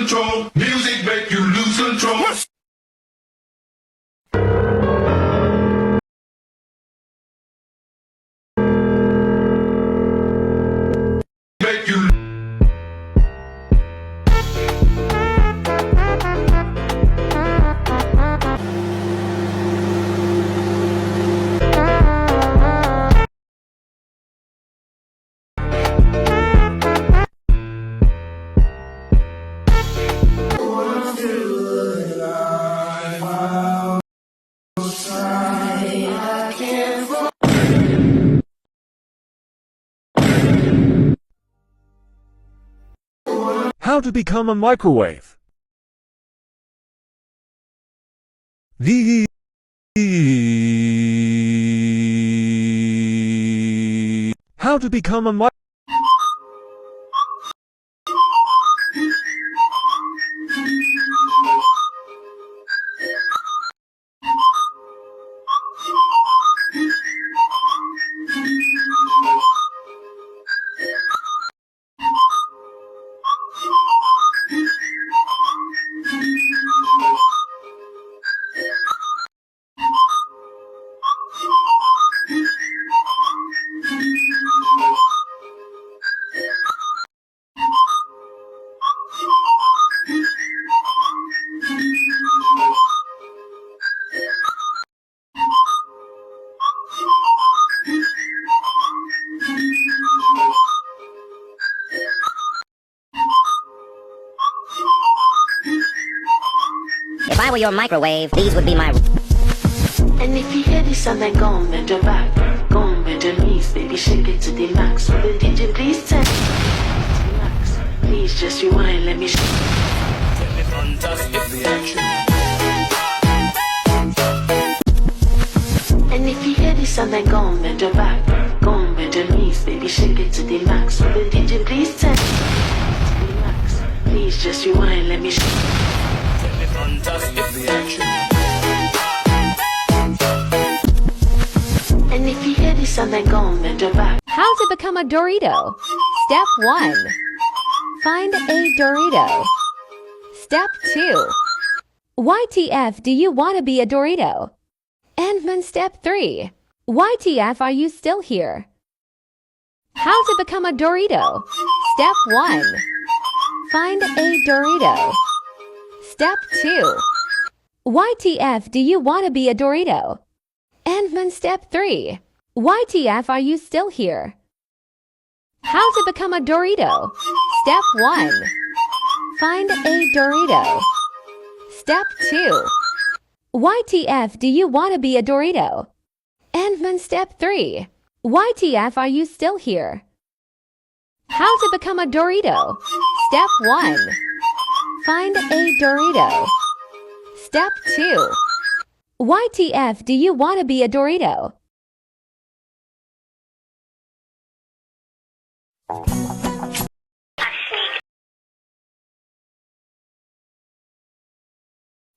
control. Music make you lose control. Make you. How to become a microwave. How to become a microwave. If I were your microwave, these would be my... And if you hear this sound, then go on, bend your back. Go on, bend your knees, baby, shake it to the max. Will the DJ please tell relax. Please just rewind, let me And if you hear this sound, then go on, bend your back. Go on, bend your knees, baby, shake it to the max. Will the DJ please tell relax. Please just rewind, let me And if you hear this sound, then go on, bend your back. How to become a Dorito. Step 1. Find a Dorito. Step 2. YTF do you want to be a Dorito? And then step 3. YTF are you still here? How to become a Dorito. Step 1. Find a Dorito. Step 2. YTF do you want to be a Dorito? And then step 3. YTF are you still here? How to become a Dorito. Step 1. Find a Dorito. Step 2. YTF do you want to be a Dorito? And then step 3. YTF are you still here? How to become a Dorito. Step 1. Find a Dorito. Step 2. YTF do you want to be a Dorito?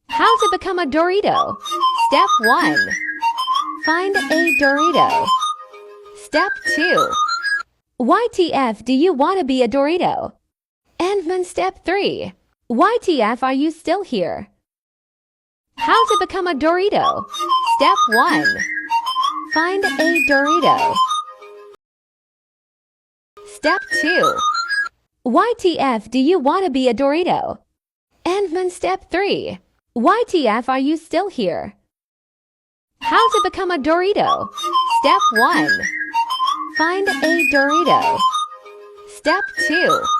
How to become a Dorito. Step 1. Find a Dorito. Step 2. YTF do you want to be a Dorito? And then step 3. YTF are you still here? How to become a Dorito. Step 1. Find a Dorito. Step 2. YTF do you want to be a Dorito? And then step 3. YTF are you still here? How to become a Dorito. Step 1. Find a Dorito. Step 2.